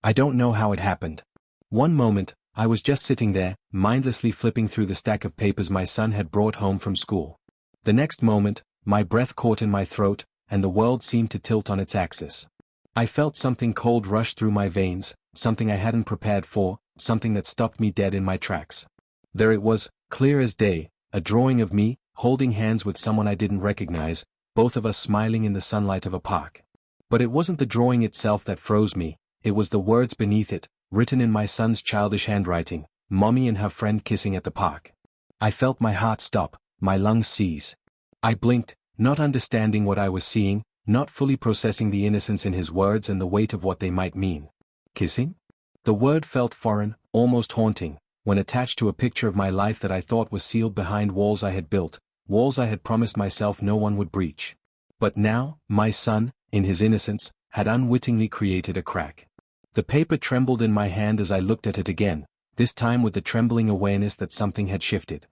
I don't know how it happened. One moment, I was just sitting there, mindlessly flipping through the stack of papers my son had brought home from school. The next moment, my breath caught in my throat, and the world seemed to tilt on its axis. I felt something cold rush through my veins, something I hadn't prepared for, something that stopped me dead in my tracks. There it was, clear as day, a drawing of me, holding hands with someone I didn't recognize, both of us smiling in the sunlight of a park. But it wasn't the drawing itself that froze me, it was the words beneath it, written in my son's childish handwriting, "Mommy and her friend kissing at the park." I felt my heart stop, my lungs seize. I blinked, not understanding what I was seeing, not fully processing the innocence in his words and the weight of what they might mean. Kissing? The word felt foreign, almost haunting, when attached to a picture of my life that I thought was sealed behind walls I had built, walls I had promised myself no one would breach. But now, my son, in his innocence, had unwittingly created a crack. The paper trembled in my hand as I looked at it again, this time with the trembling awareness that something had shifted.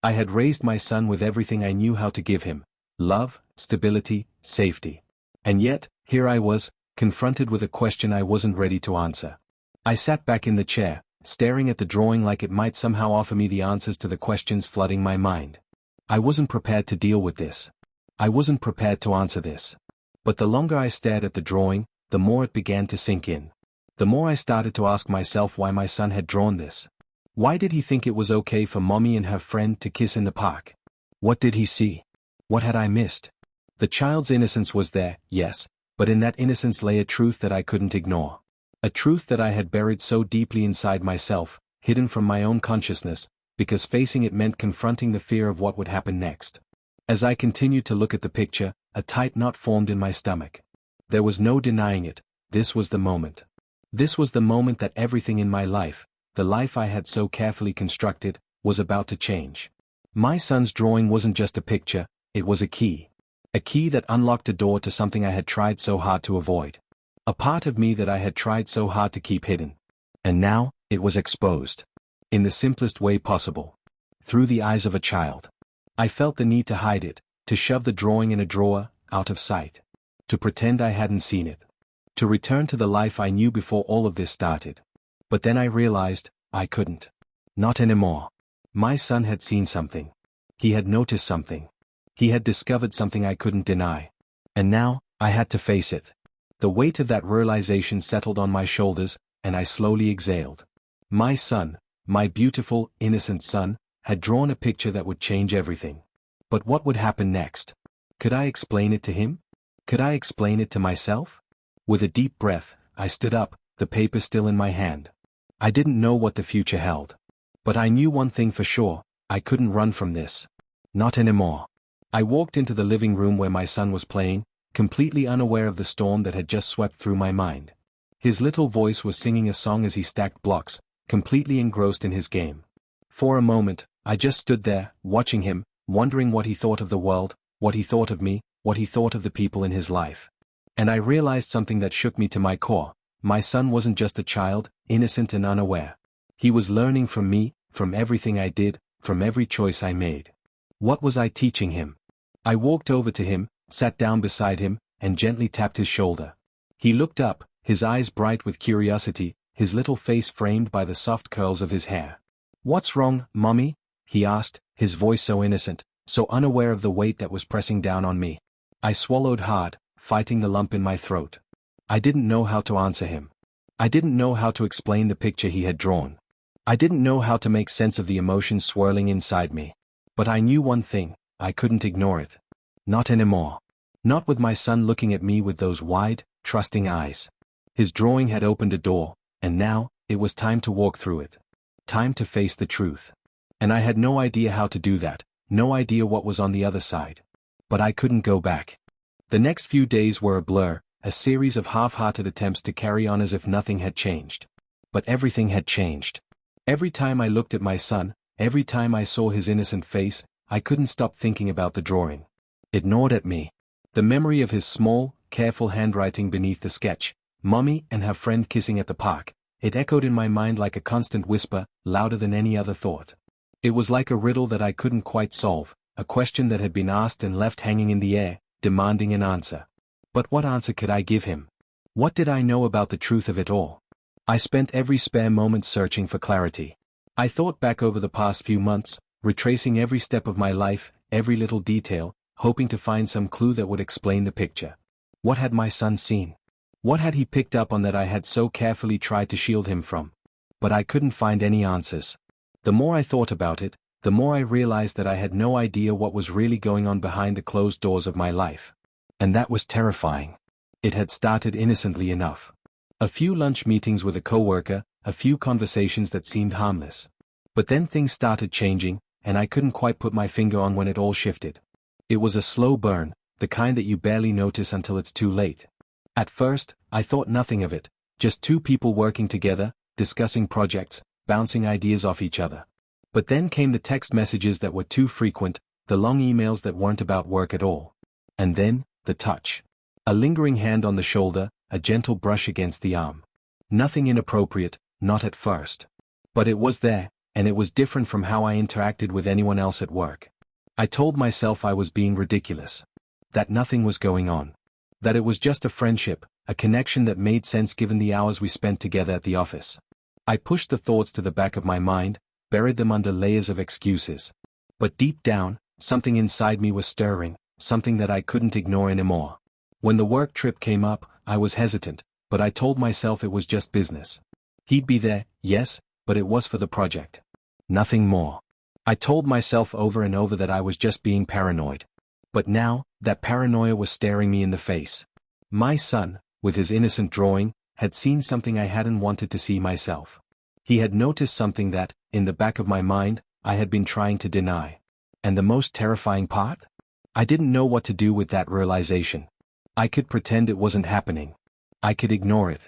I had raised my son with everything I knew how to give him: love, stability, safety. And yet, here I was, confronted with a question I wasn't ready to answer. I sat back in the chair, staring at the drawing like it might somehow offer me the answers to the questions flooding my mind. I wasn't prepared to deal with this. I wasn't prepared to answer this. But the longer I stared at the drawing, the more it began to sink in. The more I started to ask myself why my son had drawn this. Why did he think it was okay for Mommy and her friend to kiss in the park? What did he see? What had I missed? The child's innocence was there, yes, but in that innocence lay a truth that I couldn't ignore. A truth that I had buried so deeply inside myself, hidden from my own consciousness, because facing it meant confronting the fear of what would happen next. As I continued to look at the picture, a tight knot formed in my stomach. There was no denying it, this was the moment. This was the moment that everything in my life, the life I had so carefully constructed, was about to change. My son's drawing wasn't just a picture, it was a key. A key that unlocked a door to something I had tried so hard to avoid. A part of me that I had tried so hard to keep hidden. And now, it was exposed. In the simplest way possible. Through the eyes of a child. I felt the need to hide it, to shove the drawing in a drawer, out of sight. To pretend I hadn't seen it. To return to the life I knew before all of this started. But then I realized, I couldn't. Not anymore. My son had seen something. He had noticed something. He had discovered something I couldn't deny. And now, I had to face it. The weight of that realization settled on my shoulders, and I slowly exhaled. My son, my beautiful, innocent son, had drawn a picture that would change everything. But what would happen next? Could I explain it to him? Could I explain it to myself? With a deep breath, I stood up, the paper still in my hand. I didn't know what the future held. But I knew one thing for sure, I couldn't run from this. Not anymore. I walked into the living room where my son was playing, completely unaware of the storm that had just swept through my mind. His little voice was singing a song as he stacked blocks, completely engrossed in his game. For a moment, I just stood there, watching him, wondering what he thought of the world, what he thought of me, what he thought of the people in his life. And I realized something that shook me to my core. My son wasn't just a child, innocent and unaware. He was learning from me, from everything I did, from every choice I made. What was I teaching him? I walked over to him, sat down beside him, and gently tapped his shoulder. He looked up, his eyes bright with curiosity, his little face framed by the soft curls of his hair. "What's wrong, Mommy?" he asked, his voice so innocent, so unaware of the weight that was pressing down on me. I swallowed hard, fighting the lump in my throat. I didn't know how to answer him. I didn't know how to explain the picture he had drawn. I didn't know how to make sense of the emotions swirling inside me. But I knew one thing, I couldn't ignore it. Not anymore. Not with my son looking at me with those wide, trusting eyes. His drawing had opened a door, and now, it was time to walk through it. Time to face the truth. And I had no idea how to do that, no idea what was on the other side. But I couldn't go back. The next few days were a blur, a series of half-hearted attempts to carry on as if nothing had changed. But everything had changed. Every time I looked at my son, every time I saw his innocent face, I couldn't stop thinking about the drawing. It gnawed at me. The memory of his small, careful handwriting beneath the sketch, Mommy and her friend kissing at the park, it echoed in my mind like a constant whisper, louder than any other thought. It was like a riddle that I couldn't quite solve, a question that had been asked and left hanging in the air, demanding an answer. But what answer could I give him? What did I know about the truth of it all? I spent every spare moment searching for clarity. I thought back over the past few months, retracing every step of my life, every little detail, hoping to find some clue that would explain the picture. What had my son seen? What had he picked up on that I had so carefully tried to shield him from? But I couldn't find any answers. The more I thought about it, the more I realized that I had no idea what was really going on behind the closed doors of my life. And that was terrifying. It had started innocently enough. A few lunch meetings with a coworker, a few conversations that seemed harmless. But then things started changing, and I couldn't quite put my finger on when it all shifted. It was a slow burn, the kind that you barely notice until it's too late. At first, I thought nothing of it, just two people working together, discussing projects, bouncing ideas off each other. But then came the text messages that were too frequent, the long emails that weren't about work at all. And then, the touch. A lingering hand on the shoulder, a gentle brush against the arm. Nothing inappropriate, not at first. But it was there, and it was different from how I interacted with anyone else at work. I told myself I was being ridiculous. That nothing was going on. That it was just a friendship, a connection that made sense given the hours we spent together at the office. I pushed the thoughts to the back of my mind, buried them under layers of excuses. But deep down, something inside me was stirring, something that I couldn't ignore anymore. When the work trip came up, I was hesitant, but I told myself it was just business. He'd be there, yes, but it was for the project. Nothing more. I told myself over and over that I was just being paranoid. But now, that paranoia was staring me in the face. My son, with his innocent drawing, had seen something I hadn't wanted to see myself. He had noticed something that, in the back of my mind, I had been trying to deny. And the most terrifying part? I didn't know what to do with that realization. I could pretend it wasn't happening. I could ignore it.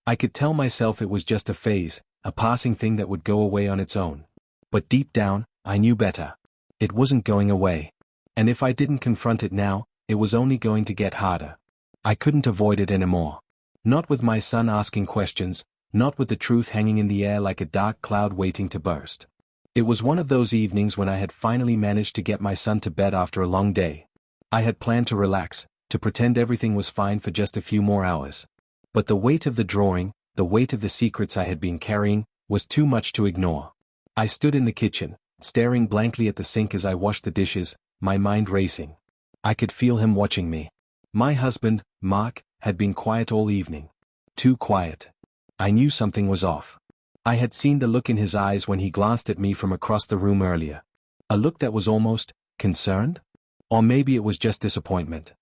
I could tell myself it was just a phase, a passing thing that would go away on its own. But deep down, I knew better. It wasn't going away. And if I didn't confront it now, it was only going to get harder. I couldn't avoid it anymore. Not with my son asking questions, not with the truth hanging in the air like a dark cloud waiting to burst. It was one of those evenings when I had finally managed to get my son to bed after a long day. I had planned to relax, to pretend everything was fine for just a few more hours. But the weight of the drawing, the weight of the secrets I had been carrying, was too much to ignore. I stood in the kitchen, staring blankly at the sink as I washed the dishes, my mind racing. I could feel him watching me. My husband, Mark, had been quiet all evening. Too quiet. I knew something was off. I had seen the look in his eyes when he glanced at me from across the room earlier. A look that was almost concerned? Or maybe it was just disappointment.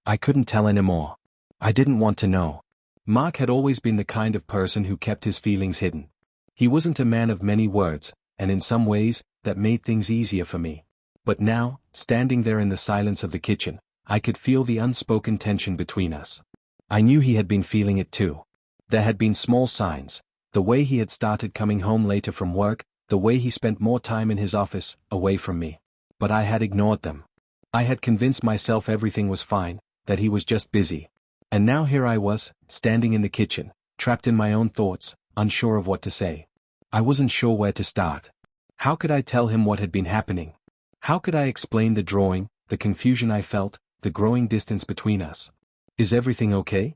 I couldn't tell anymore. I didn't want to know. Mark had always been the kind of person who kept his feelings hidden. He wasn't a man of many words, and in some ways, that made things easier for me. But now, standing there in the silence of the kitchen, I could feel the unspoken tension between us. I knew he had been feeling it too. There had been small signs, the way he had started coming home later from work, the way he spent more time in his office, away from me. But I had ignored them. I had convinced myself everything was fine, that he was just busy. And now here I was, standing in the kitchen, trapped in my own thoughts, unsure of what to say. I wasn't sure where to start. How could I tell him what had been happening? How could I explain the drawing, the confusion I felt, the growing distance between us? Is everything okay?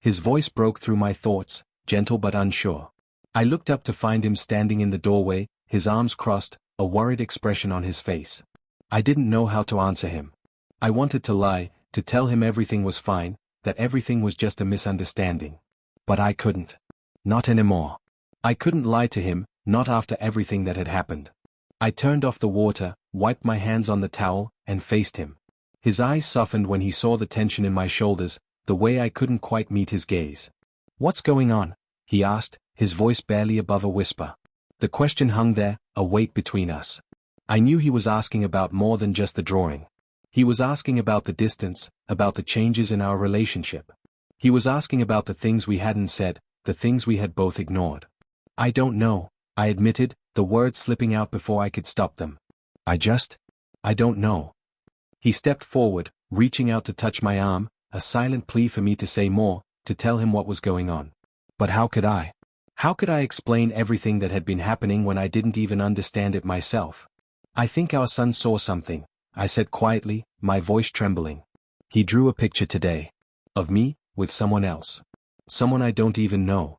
His voice broke through my thoughts, gentle but unsure. I looked up to find him standing in the doorway, his arms crossed, a worried expression on his face. I didn't know how to answer him. I wanted to lie, to tell him everything was fine, that everything was just a misunderstanding. But I couldn't. Not anymore. I couldn't lie to him, not after everything that had happened. I turned off the water, wiped my hands on the towel, and faced him. His eyes softened when he saw the tension in my shoulders, the way I couldn't quite meet his gaze. "What's going on?" he asked, his voice barely above a whisper. The question hung there, a weight between us. I knew he was asking about more than just the drawing. He was asking about the distance, about the changes in our relationship. He was asking about the things we hadn't said, the things we had both ignored. "I don't know," I admitted, the words slipping out before I could stop them. I don't know." He stepped forward, reaching out to touch my arm, a silent plea for me to say more, to tell him what was going on. But how could I? How could I explain everything that had been happening when I didn't even understand it myself? "I think our son saw something," I said quietly, my voice trembling. "He drew a picture today. Of me, with someone else. Someone I don't even know."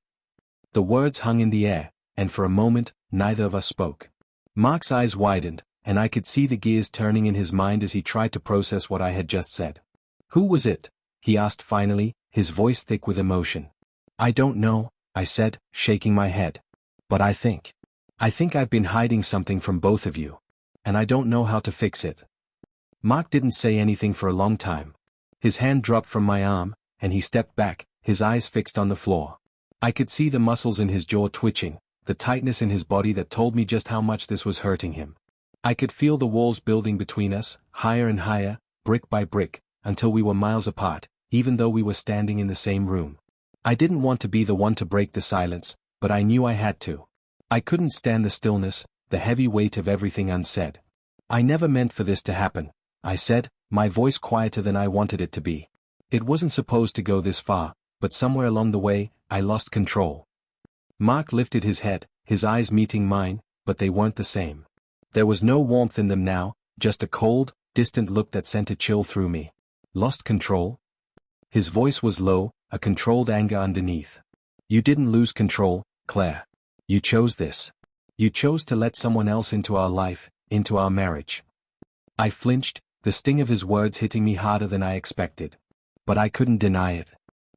The words hung in the air, and for a moment, neither of us spoke. Mark's eyes widened, and I could see the gears turning in his mind as he tried to process what I had just said. "Who was it?" he asked finally, his voice thick with emotion. "I don't know," I said, shaking my head. "But I think I've been hiding something from both of you. And I don't know how to fix it." Mark didn't say anything for a long time. His hand dropped from my arm, and he stepped back, his eyes fixed on the floor. I could see the muscles in his jaw twitching, the tightness in his body that told me just how much this was hurting him. I could feel the walls building between us, higher and higher, brick by brick, until we were miles apart, even though we were standing in the same room. I didn't want to be the one to break the silence, but I knew I had to. I couldn't stand the stillness, the heavy weight of everything unsaid. "I never meant for this to happen," I said, my voice quieter than I wanted it to be. "It wasn't supposed to go this far, but somewhere along the way, I lost control." Mark lifted his head, his eyes meeting mine, but they weren't the same. There was no warmth in them now, just a cold, distant look that sent a chill through me. "Lost control?" His voice was low, a controlled anger underneath. "You didn't lose control, Claire. You chose this. You chose to let someone else into our life, into our marriage." I flinched, the sting of his words hitting me harder than I expected. But I couldn't deny it.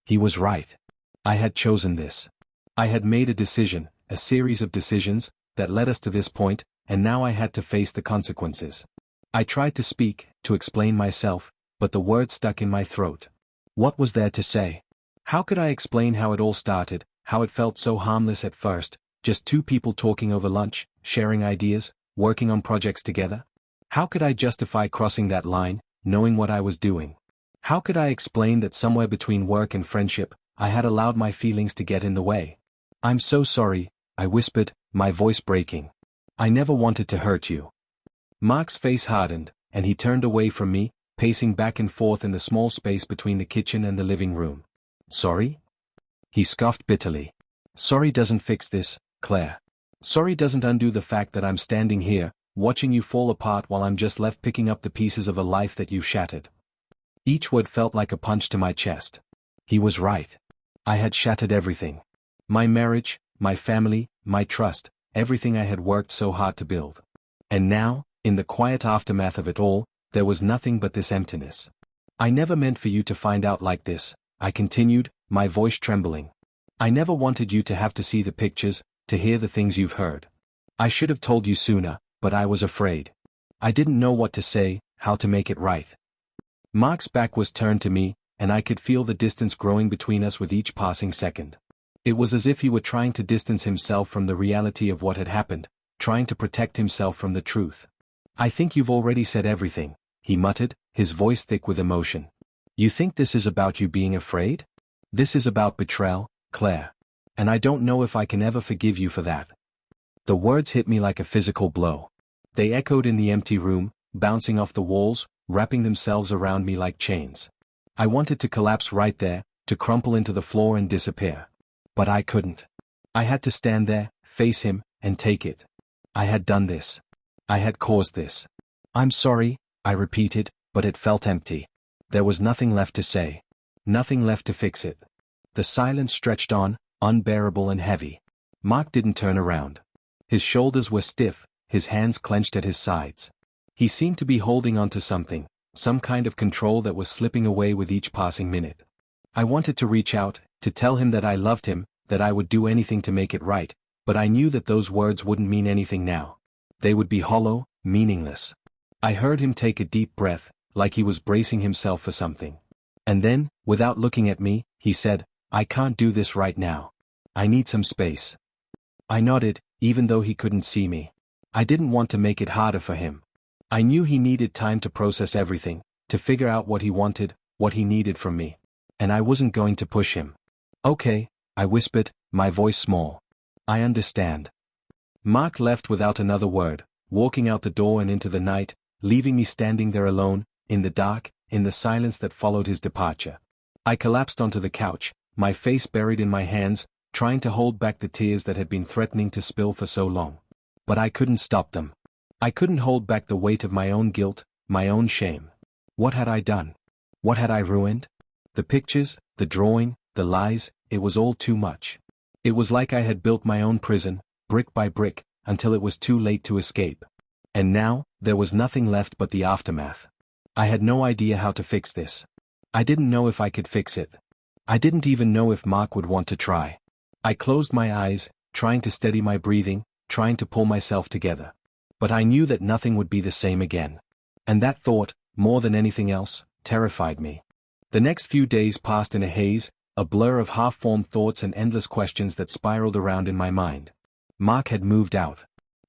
He was right. I had chosen this. I had made a decision, a series of decisions, that led us to this point, and now I had to face the consequences. I tried to speak, to explain myself, but the words stuck in my throat. What was there to say? How could I explain how it all started, how it felt so harmless at first, just two people talking over lunch, sharing ideas, working on projects together? How could I justify crossing that line, knowing what I was doing? How could I explain that somewhere between work and friendship, I had allowed my feelings to get in the way? "I'm so sorry," I whispered, my voice breaking. "I never wanted to hurt you." Mark's face hardened, and he turned away from me, pacing back and forth in the small space between the kitchen and the living room. "Sorry?" He scoffed bitterly. "Sorry doesn't fix this, Claire. Sorry doesn't undo the fact that I'm standing here, watching you fall apart while I'm just left picking up the pieces of a life that you've shattered." Each word felt like a punch to my chest. He was right. I had shattered everything. My marriage, my family, my trust, everything I had worked so hard to build. And now, in the quiet aftermath of it all, there was nothing but this emptiness. "I never meant for you to find out like this," I continued, my voice trembling. "I never wanted you to have to see the pictures, to hear the things you've heard. I should have told you sooner, but I was afraid. I didn't know what to say, how to make it right." Mark's back was turned to me, and I could feel the distance growing between us with each passing second. It was as if he were trying to distance himself from the reality of what had happened, trying to protect himself from the truth. "I think you've already said everything," he muttered, his voice thick with emotion. "You think this is about you being afraid? This is about betrayal, Claire. And I don't know if I can ever forgive you for that." The words hit me like a physical blow. They echoed in the empty room, bouncing off the walls, wrapping themselves around me like chains. I wanted to collapse right there, to crumple into the floor and disappear. But I couldn't. I had to stand there, face him, and take it. I had done this. I had caused this. "I'm sorry," I repeated, but it felt empty. There was nothing left to say. Nothing left to fix it. The silence stretched on, unbearable and heavy. Mark didn't turn around. His shoulders were stiff, his hands clenched at his sides. He seemed to be holding on to something, some kind of control that was slipping away with each passing minute. I wanted to reach out, to tell him that I loved him, that I would do anything to make it right, but I knew that those words wouldn't mean anything now. They would be hollow, meaningless. I heard him take a deep breath, like he was bracing himself for something. And then, without looking at me, he said, "I can't do this right now. I need some space." I nodded, even though he couldn't see me. I didn't want to make it harder for him. I knew he needed time to process everything, to figure out what he wanted, what he needed from me. And I wasn't going to push him. "Okay," I whispered, my voice small. "I understand." Mark left without another word, walking out the door and into the night, leaving me standing there alone, in the dark, in the silence that followed his departure. I collapsed onto the couch, my face buried in my hands, trying to hold back the tears that had been threatening to spill for so long. But I couldn't stop them. I couldn't hold back the weight of my own guilt, my own shame. What had I done? What had I ruined? The pictures, the drawing, the lies, it was all too much. It was like I had built my own prison, brick by brick, until it was too late to escape. And now, there was nothing left but the aftermath. I had no idea how to fix this. I didn't know if I could fix it. I didn't even know if Mark would want to try. I closed my eyes, trying to steady my breathing, trying to pull myself together. But I knew that nothing would be the same again. And that thought, more than anything else, terrified me. The next few days passed in a haze, a blur of half-formed thoughts and endless questions that spiraled around in my mind. Mark had moved out.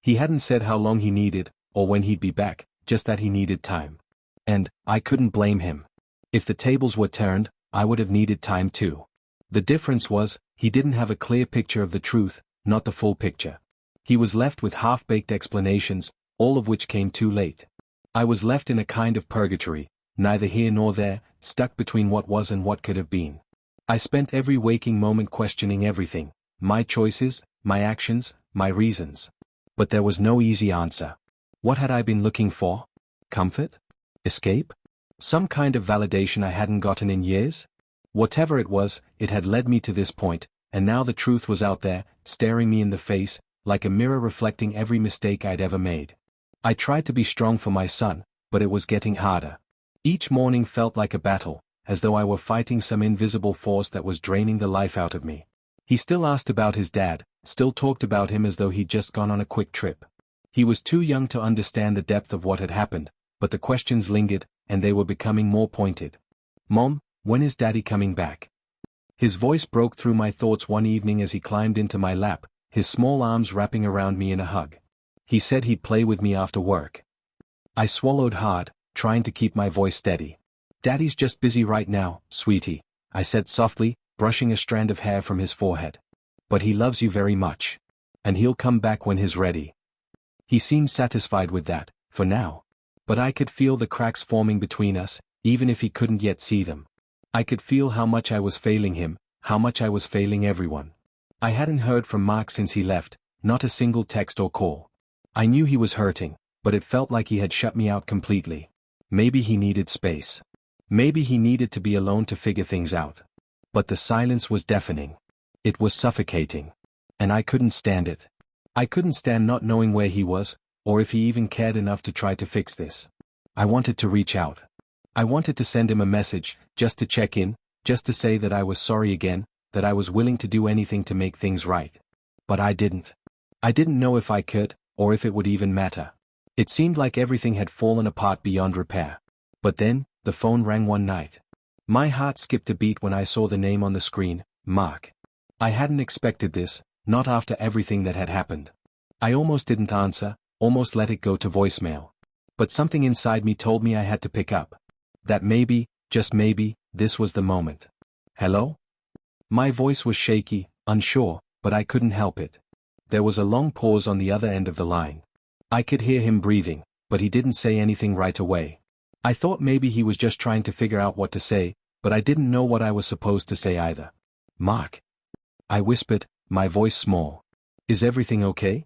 He hadn't said how long he needed, or when he'd be back, just that he needed time. And I couldn't blame him. If the tables were turned, I would have needed time too. The difference was, he didn't have a clear picture of the truth, not the full picture. He was left with half-baked explanations, all of which came too late. I was left in a kind of purgatory, neither here nor there, stuck between what was and what could have been. I spent every waking moment questioning everything, my choices, my actions, my reasons. But there was no easy answer. What had I been looking for? Comfort? Escape? Some kind of validation I hadn't gotten in years? Whatever it was, it had led me to this point, and now the truth was out there, staring me in the face, like a mirror reflecting every mistake I'd ever made. I tried to be strong for my son, but it was getting harder. Each morning felt like a battle, as though I were fighting some invisible force that was draining the life out of me. He still asked about his dad, still talked about him as though he'd just gone on a quick trip. He was too young to understand the depth of what had happened, but the questions lingered, and they were becoming more pointed. Mom, when is Daddy coming back? His voice broke through my thoughts one evening as he climbed into my lap, his small arms wrapping around me in a hug. He said he'd play with me after work. I swallowed hard, trying to keep my voice steady. Daddy's just busy right now, sweetie, I said softly, brushing a strand of hair from his forehead. But he loves you very much. And he'll come back when he's ready. He seemed satisfied with that, for now. But I could feel the cracks forming between us, even if he couldn't yet see them. I could feel how much I was failing him, how much I was failing everyone. I hadn't heard from Mark since he left, not a single text or call. I knew he was hurting, but it felt like he had shut me out completely. Maybe he needed space. Maybe he needed to be alone to figure things out. But the silence was deafening. It was suffocating. And I couldn't stand it. I couldn't stand not knowing where he was, or if he even cared enough to try to fix this. I wanted to reach out. I wanted to send him a message, just to check in, just to say that I was sorry again, that I was willing to do anything to make things right. But I didn't. I didn't know if I could, or if it would even matter. It seemed like everything had fallen apart beyond repair. But then, the phone rang one night. My heart skipped a beat when I saw the name on the screen, Mark. I hadn't expected this, not after everything that had happened. I almost didn't answer, almost let it go to voicemail. But something inside me told me I had to pick up. That maybe, just maybe, this was the moment. Hello? My voice was shaky, unsure, but I couldn't help it. There was a long pause on the other end of the line. I could hear him breathing, but he didn't say anything right away. I thought maybe he was just trying to figure out what to say, but I didn't know what I was supposed to say either. Mark? I whispered, my voice small. Is everything okay?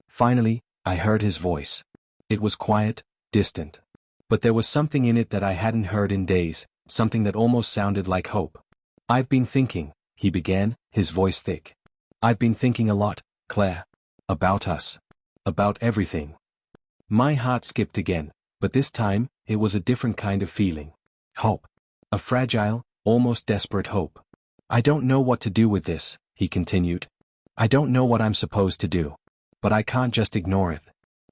Finally, I heard his voice. It was quiet, distant. But there was something in it that I hadn't heard in days, something that almost sounded like hope. I've been thinking, he began, his voice thick. I've been thinking a lot, Claire. About us. About everything. My heart skipped again, but this time, it was a different kind of feeling. Hope. A fragile, almost desperate hope. I don't know what to do with this, he continued. I don't know what I'm supposed to do. But I can't just ignore it.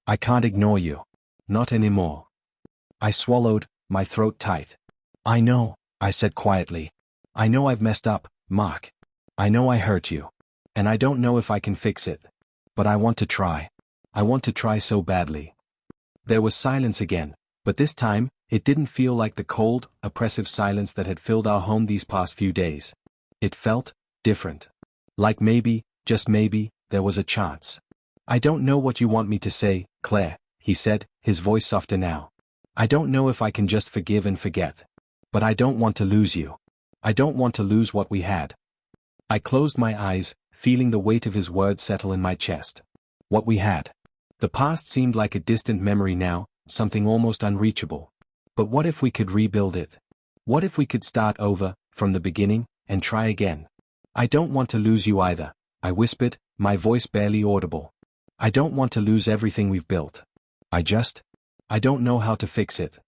I can't ignore you. Not anymore. I swallowed, my throat tight. I know, I said quietly. I know I've messed up, Mark. I know I hurt you. And I don't know if I can fix it. But I want to try. I want to try so badly. There was silence again, but this time, it didn't feel like the cold, oppressive silence that had filled our home these past few days. It felt different. Like maybe, just maybe, there was a chance. I don't know what you want me to say, Claire, he said, his voice softer now. I don't know if I can just forgive and forget. But I don't want to lose you. I don't want to lose what we had. I closed my eyes, feeling the weight of his words settle in my chest. What we had. The past seemed like a distant memory now, something almost unreachable. But what if we could rebuild it? What if we could start over, from the beginning, and try again? I don't want to lose you either, I whispered, my voice barely audible. I don't want to lose everything we've built. I don't know how to fix it.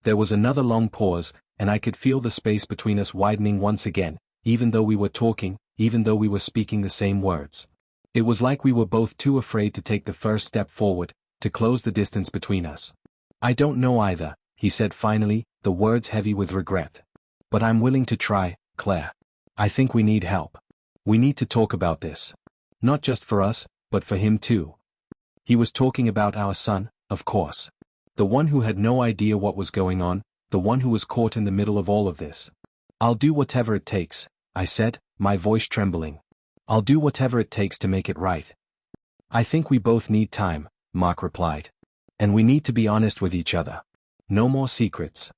There was another long pause, and I could feel the space between us widening once again, even though we were talking, even though we were speaking the same words. It was like we were both too afraid to take the first step forward, to close the distance between us. I don't know either, he said finally, the words heavy with regret. But I'm willing to try, Claire. I think we need help. We need to talk about this. Not just for us, but for him too. He was talking about our son, of course. The one who had no idea what was going on, the one who was caught in the middle of all of this. I'll do whatever it takes, I said, my voice trembling. I'll do whatever it takes to make it right. I think we both need time, Mark replied. And we need to be honest with each other. No more secrets.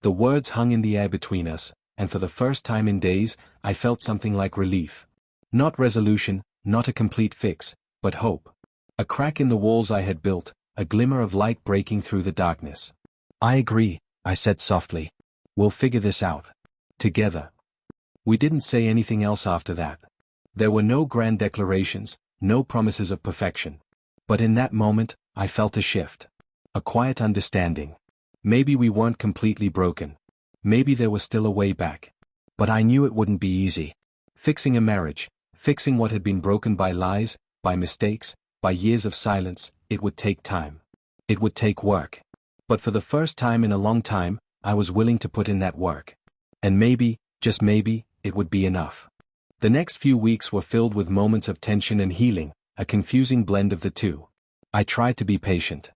The words hung in the air between us, and for the first time in days, I felt something like relief. Not resolution, not a complete fix, but hope. A crack in the walls I had built, a glimmer of light breaking through the darkness. I agree, I said softly. We'll figure this out. Together. We didn't say anything else after that. There were no grand declarations, no promises of perfection. But in that moment, I felt a shift. A quiet understanding. Maybe we weren't completely broken. Maybe there was still a way back. But I knew it wouldn't be easy. Fixing a marriage, fixing what had been broken by lies, by mistakes, by years of silence, it would take time. It would take work. But for the first time in a long time, I was willing to put in that work. And maybe, just maybe, it would be enough. The next few weeks were filled with moments of tension and healing, a confusing blend of the two. I tried to be patient.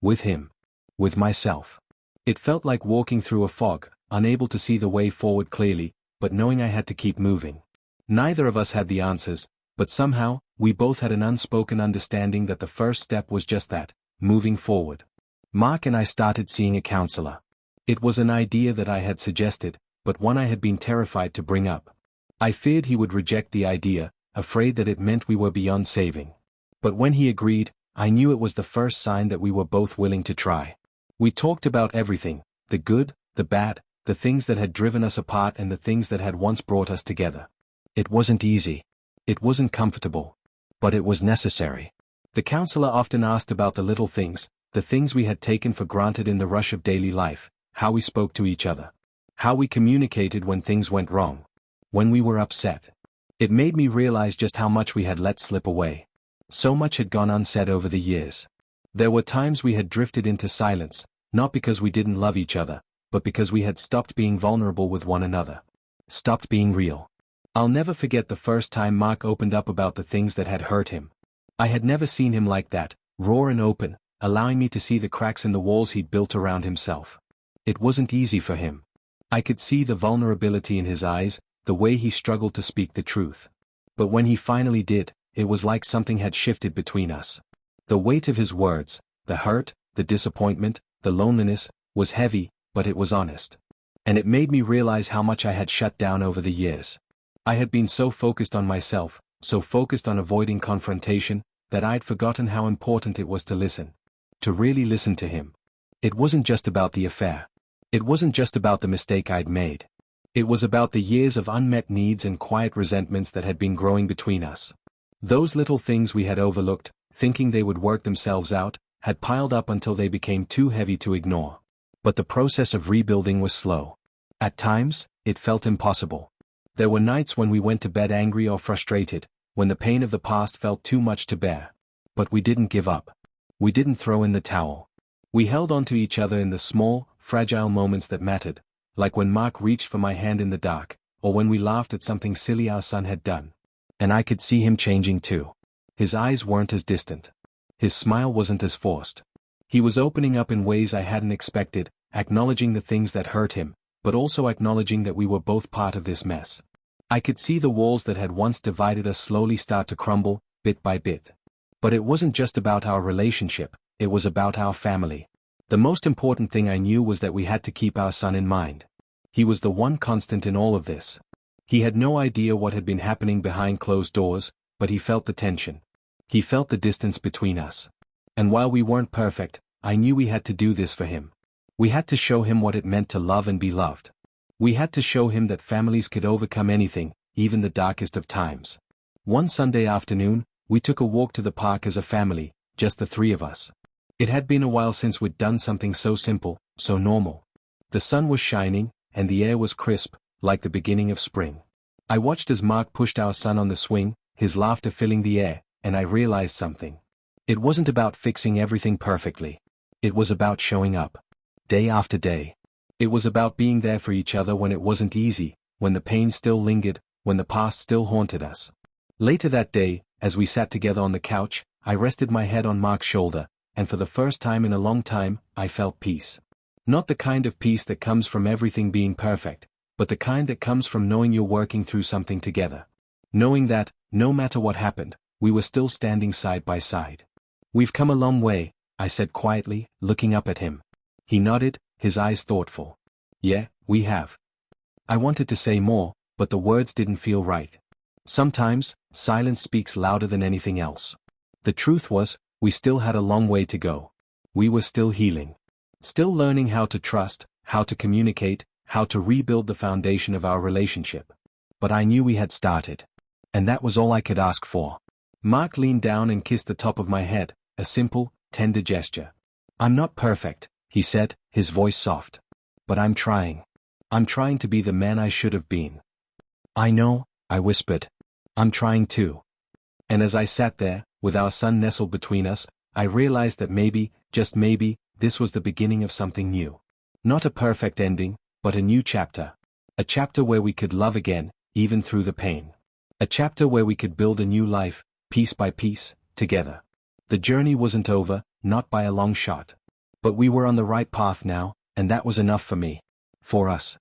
With him. With myself. It felt like walking through a fog, unable to see the way forward clearly, but knowing I had to keep moving. Neither of us had the answers, but somehow, we both had an unspoken understanding that the first step was just that, moving forward. Mark and I started seeing a counselor. It was an idea that I had suggested, but one I had been terrified to bring up. I feared he would reject the idea, afraid that it meant we were beyond saving. But when he agreed, I knew it was the first sign that we were both willing to try. We talked about everything, the good, the bad, the things that had driven us apart and the things that had once brought us together. It wasn't easy. It wasn't comfortable. But it was necessary. The counselor often asked about the little things, the things we had taken for granted in the rush of daily life, how we spoke to each other. How we communicated when things went wrong. When we were upset. It made me realize just how much we had let slip away. So much had gone unsaid over the years. There were times we had drifted into silence, not because we didn't love each other, but because we had stopped being vulnerable with one another. Stopped being real. I'll never forget the first time Mark opened up about the things that had hurt him. I had never seen him like that, raw and open, allowing me to see the cracks in the walls he'd built around himself. It wasn't easy for him. I could see the vulnerability in his eyes, the way he struggled to speak the truth. But when he finally did, it was like something had shifted between us. The weight of his words, the hurt, the disappointment, the loneliness, was heavy, but it was honest. And it made me realize how much I had shut down over the years. I had been so focused on myself, so focused on avoiding confrontation, that I'd forgotten how important it was to listen. To really listen to him. It wasn't just about the affair. It wasn't just about the mistake I'd made. It was about the years of unmet needs and quiet resentments that had been growing between us. Those little things we had overlooked, thinking they would work themselves out, had piled up until they became too heavy to ignore. But the process of rebuilding was slow. At times, it felt impossible. There were nights when we went to bed angry or frustrated, when the pain of the past felt too much to bear. But we didn't give up. We didn't throw in the towel. We held on to each other in the small, fragile moments that mattered, like when Mark reached for my hand in the dark, or when we laughed at something silly our son had done. And I could see him changing too. His eyes weren't as distant. His smile wasn't as forced. He was opening up in ways I hadn't expected, acknowledging the things that hurt him, but also acknowledging that we were both part of this mess. I could see the walls that had once divided us slowly start to crumble, bit by bit. But it wasn't just about our relationship, it was about our family. The most important thing I knew was that we had to keep our son in mind. He was the one constant in all of this. He had no idea what had been happening behind closed doors, but he felt the tension. He felt the distance between us. And while we weren't perfect, I knew we had to do this for him. We had to show him what it meant to love and be loved. We had to show him that families could overcome anything, even the darkest of times. One Sunday afternoon, we took a walk to the park as a family, just the three of us. It had been a while since we'd done something so simple, so normal. The sun was shining, and the air was crisp, like the beginning of spring. I watched as Mark pushed our son on the swing, his laughter filling the air, and I realized something. It wasn't about fixing everything perfectly. It was about showing up. Day after day. It was about being there for each other when it wasn't easy, when the pain still lingered, when the past still haunted us. Later that day, as we sat together on the couch, I rested my head on Mark's shoulder, and for the first time in a long time, I felt peace. Not the kind of peace that comes from everything being perfect, but the kind that comes from knowing you're working through something together. Knowing that, no matter what happened, we were still standing side by side. We've come a long way, I said quietly, looking up at him. He nodded, his eyes thoughtful. Yeah, we have. I wanted to say more, but the words didn't feel right. Sometimes, silence speaks louder than anything else. The truth was, we still had a long way to go. We were still healing. Still learning how to trust, how to communicate, how to rebuild the foundation of our relationship. But I knew we had started. And that was all I could ask for. Mark leaned down and kissed the top of my head, a simple, tender gesture. I'm not perfect, he said, his voice soft. But I'm trying. I'm trying to be the man I should have been. I know, I whispered. I'm trying too. And as I sat there, with our son nestled between us, I realized that maybe, just maybe, this was the beginning of something new. Not a perfect ending, but a new chapter. A chapter where we could love again, even through the pain. A chapter where we could build a new life, piece by piece, together. The journey wasn't over, not by a long shot. But we were on the right path now, and that was enough for me. For us.